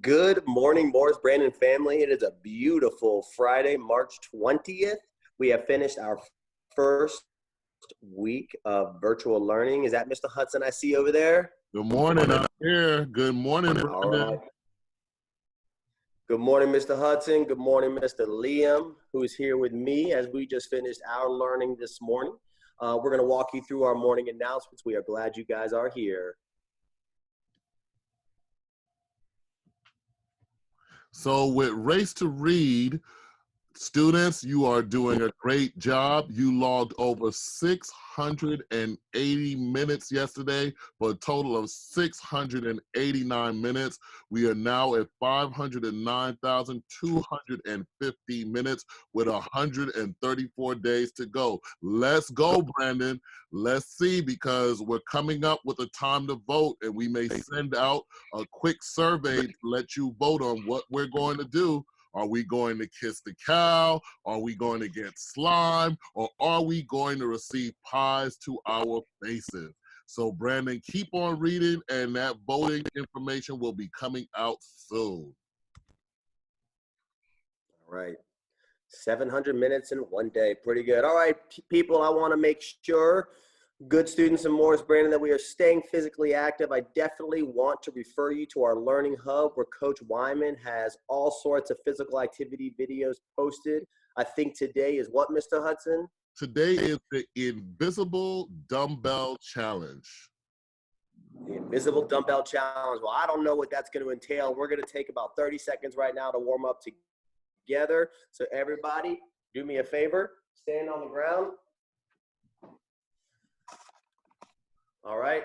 Good morning, Morris Brandon family. It is a beautiful Friday, March 20th. We have finished our first week of virtual learning. Is that Mr. Hudson I see over there? Good morning, I'm here. Good morning, All Brandon. right. Good morning, Mr. Hudson. Good morning, Mr. Liam, who is here with me as we just finished our learning this morning. We're going to walk you through our morning announcements. We are glad you guys are here. So with Race to Read, students, you are doing a great job. You logged over 680 minutes yesterday for a total of 689 minutes. We are now at 509,250 minutes with 134 days to go. Let's go, Brandon. Let's see, because we're coming up with a time to vote, and we may send out a quick survey to let you vote on what we're going to do. Are we going to kiss the cow? Are we going to get slime? Or are we going to receive pies to our faces? So Brandon, keep on reading, and that voting information will be coming out soon. All right. 700 minutes in one day. Pretty good. All right, people, I want to make sure, good students in Morris Brandon, that we are staying physically active. I definitely want to refer you to our Learning Hub, where Coach Wyman has all sorts of physical activity videos posted. I think today is what, Mr. Hudson? Today is the Invisible Dumbbell Challenge. The Invisible Dumbbell Challenge. Well, I don't know what that's going to entail. We're going to take about 30 seconds right now to warm up together. So everybody, do me a favor, stand on the ground. All right,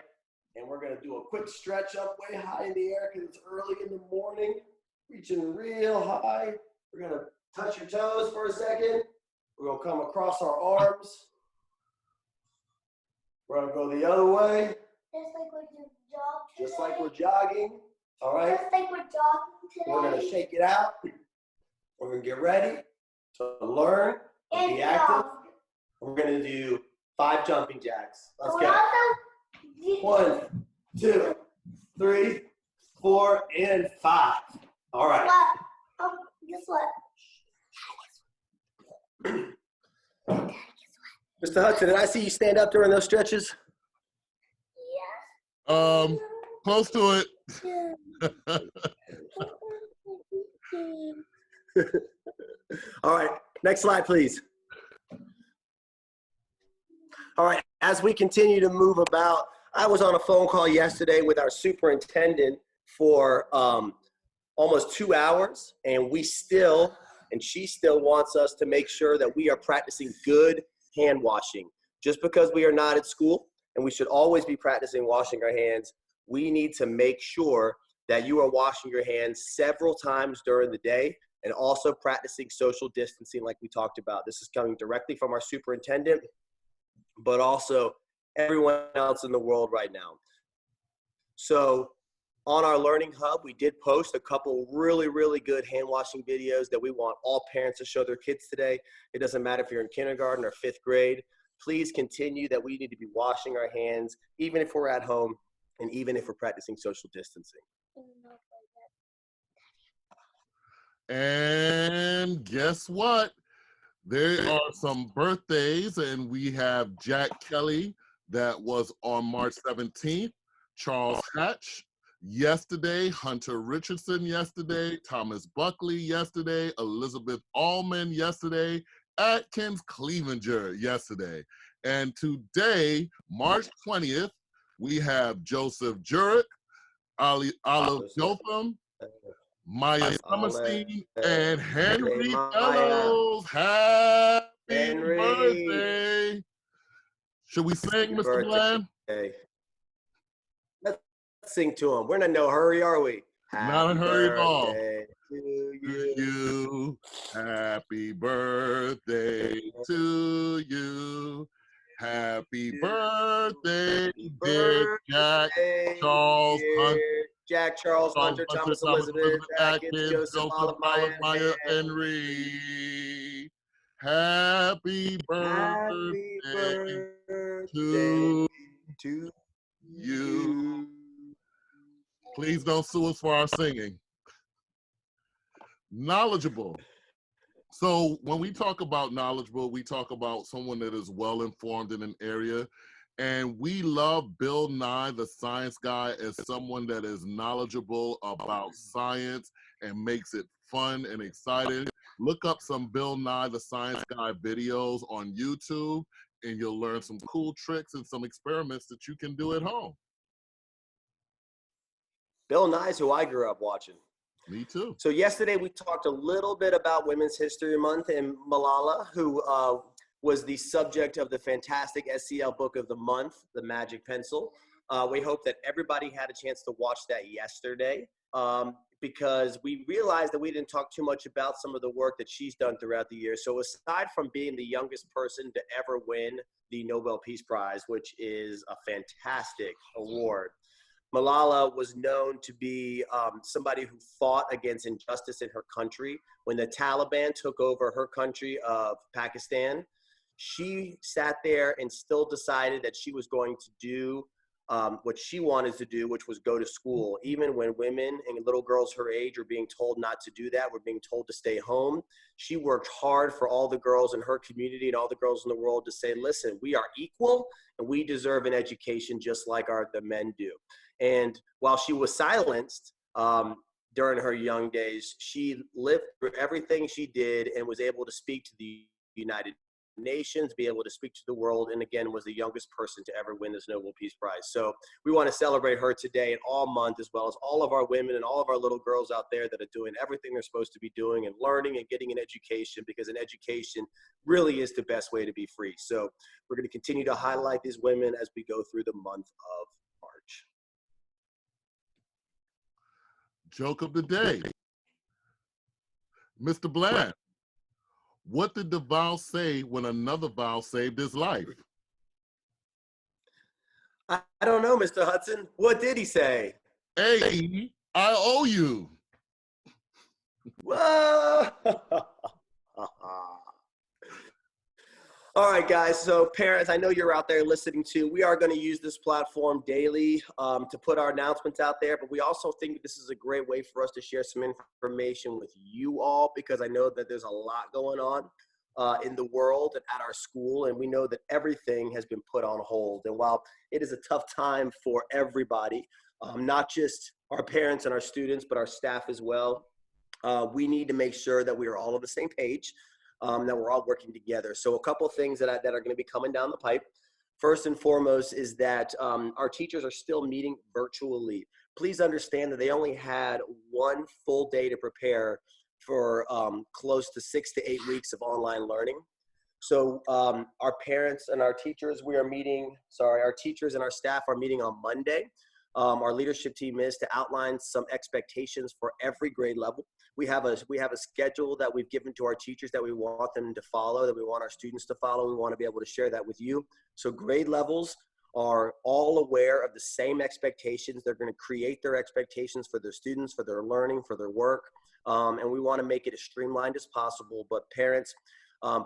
and we're gonna do a quick stretch up way high in the air because it's early in the morning, reaching real high. We're gonna touch your toes for a second. We're gonna come across our arms. We're gonna go the other way. Just like we're jogging today. Just like we're jogging, all right? Just like we're jogging today. We're gonna shake it out. We're gonna get ready to learn and be active. We're gonna do 5 jumping jacks. Let's go. 1, 2, 3, 4, and 5. All right. Guess what? Mr. Hudson, did I see you stand up during those stretches? Yes. Close to it. All right, next slide, please. All right, as we continue to move about, I was on a phone call yesterday with our superintendent for almost 2 hours, and she still wants us to make sure that we are practicing good hand washing. Just because we are not at school, and we should always be practicing washing our hands, we need to make sure that you are washing your hands several times during the day, and also practicing social distancing like we talked about. This is coming directly from our superintendent, but also everyone else in the world right now. So on our Learning Hub, we did post a couple really, really good hand washing videos that we want all parents to show their kids today. It doesn't matter if you're in kindergarten or 5th grade. Please continue that we need to be washing our hands, even if we're at home and even if we're practicing social distancing. And guess what? There are some birthdays, and we have Jack Kelly that was on March 17th, Charles Hatch yesterday, Hunter Richardson yesterday, Thomas Buckley yesterday, Elizabeth Allman yesterday, Atkins Clevenger yesterday. And today, March 20th, we have Joseph Jurek, Olive Jotham, Maya Summerstein, and Henry Fellows. Happy birthday. Should we sing, Mr. Bland? Let's sing to him. We're in no hurry, are we? Not in a hurry at all. To you. Happy birthday to you. Happy birthday, dear Jack, Charles, Jack, Charles, Hunter, Thomas, Elizabeth, Atkins, Joseph, Olive, Maya, Henry. Happy birthday to you. Please don't sue us for our singing. Knowledgeable. So when we talk about knowledgeable, we talk about someone that is well informed in an area. And we love Bill Nye, the science guy, as someone that is knowledgeable about science and makes it fun and exciting. Look up some Bill Nye, the science guy videos on YouTube, and you'll learn some cool tricks and some experiments that you can do at home. Bill Nye's who I grew up watching. Me too. So yesterday we talked a little bit about Women's History Month and Malala, who was the subject of the fantastic SCL Book of the Month, The Magic Pencil. We hope that everybody had a chance to watch that yesterday, because we realized that we didn't talk too much about some of the work that she's done throughout the year. So aside from being the youngest person to ever win the Nobel Peace Prize, which is a fantastic award, Malala was known to be somebody who fought against injustice in her country. When the Taliban took over her country of Pakistan, she sat there and still decided that she was going to do what she wanted to do, which was go to school. Even when women and little girls her age are being told not to do that, were being told to stay home, she worked hard for all the girls in her community and all the girls in the world to say, listen, we are equal and we deserve an education just like the men do. And while she was silenced during her young days, she lived through everything she did and was able to speak to the United Nations, be able to speak to the world, and again, was the youngest person to ever win this Nobel Peace Prize. So we want to celebrate her today and all month, as well as all of our women and all of our little girls out there that are doing everything they're supposed to be doing and learning and getting an education, because an education really is the best way to be free. So we're going to continue to highlight these women as we go through the month of March. Joke of the day. Mr. Bland, what did the vow say when another vow saved his life? I don't know, Mr. Hudson. What did he say? A, I owe you. Whoa! All right, guys. So parents, I know you're out there listening too. We are going to use this platform daily to put our announcements out there, but we also think this is a great way for us to share some information with you all, because I know that there's a lot going on in the world and at our school, and we know that everything has been put on hold. And while it is a tough time for everybody, not just our parents and our students, but our staff as well, we need to make sure that we are all on the same page. That we're all working together. So a couple of things that are going to be coming down the pipe. First and foremost is that our teachers are still meeting virtually. Please understand that they only had one full day to prepare for close to 6 to 8 weeks of online learning. So our parents and our teachers, our teachers and our staff are meeting on Monday. Our leadership team is to outline some expectations for every grade level. We have a schedule that we've given to our teachers that we want them to follow, that we want our students to follow. We want to be able to share that with you. So grade levels are all aware of the same expectations. They're going to create their expectations for their students, for their learning, for their work. And we want to make it as streamlined as possible. But parents,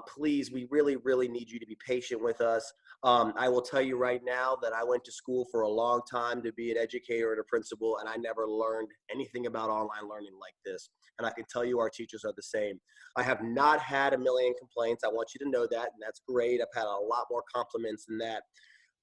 please, we really, really need you to be patient with us. I will tell you right now that I went to school for a long time to be an educator and a principal, and I never learned anything about online learning like this. And I can tell you our teachers are the same. I have not had a million complaints. I want you to know that, and that's great. I've had a lot more compliments than that.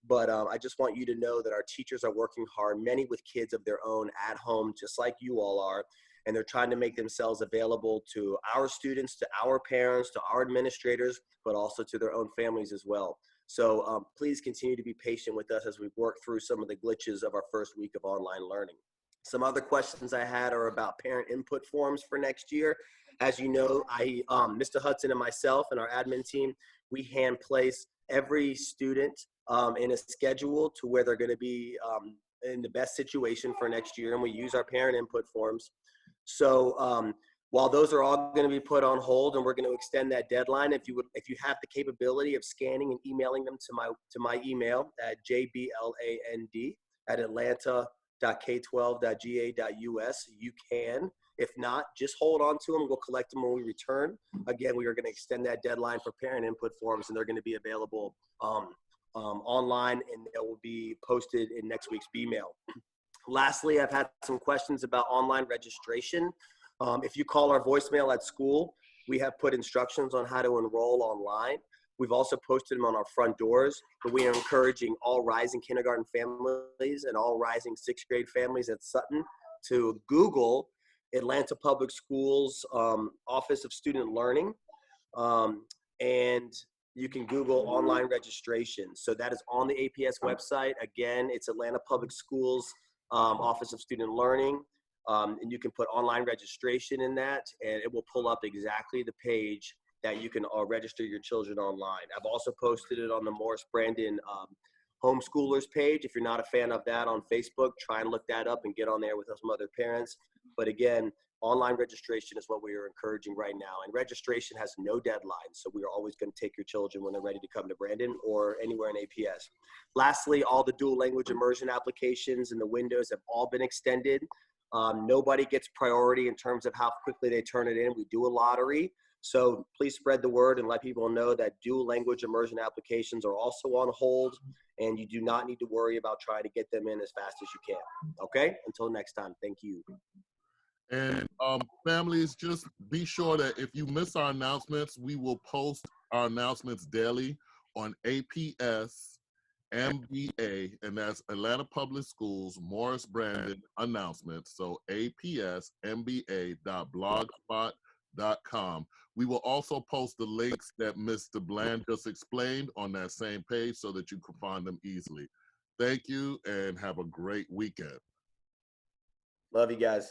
But I just want you to know that our teachers are working hard, many with kids of their own at home, just like you all are. And they're trying to make themselves available to our students, to our parents, to our administrators, but also to their own families as well. So please continue to be patient with us as we work through some of the glitches of our first week of online learning. Some other questions I had are about parent input forms for next year. As you know, Mr. Hudson and myself and our admin team, we hand place every student in a schedule to where they're going to be in the best situation for next year, and we use our parent input forms. So while those are all going to be put on hold, and we're going to extend that deadline, if you have the capability of scanning and emailing them to my email at jbland@atlanta.k12.ga.us, you can. If not, just hold on to them. We'll collect them when we return. Again, we are going to extend that deadline for parent input forms, and they're going to be available online, and they will be posted in next week's email. Lastly, I've had some questions about online registration. If you call our voicemail at school, we have put instructions on how to enroll online. We've also posted them on our front doors, but we are encouraging all rising kindergarten families and all rising sixth grade families at Sutton to Google Atlanta Public Schools Office of Student Learning, and you can Google online registration. So that is on the APS website. Again, it's Atlanta Public Schools Office of Student Learning. And you can put online registration in that, and it will pull up exactly the page that you can register your children online. I've also posted it on the Morris Brandon homeschoolers page. If you're not a fan of that on Facebook, try and look that up and get on there with some other parents. But again, online registration is what we are encouraging right now. And registration has no deadline. So we are always going to take your children when they're ready to come to Brandon or anywhere in APS. Lastly, all the dual language immersion applications and the windows have all been extended. Nobody gets priority in terms of how quickly they turn it in. We do a lottery. So please spread the word and let people know that dual language immersion applications are also on hold, and you do not need to worry about trying to get them in as fast as you can. Okay? Until next time, thank you. And families, just be sure that if you miss our announcements, we will post our announcements daily on APS MBA, and that's Atlanta Public Schools Morris Brandon announcements. So apsmba.blogspot.com. We will also post the links that Mr. Bland just explained on that same page so that you can find them easily. Thank you and have a great weekend. Love you guys.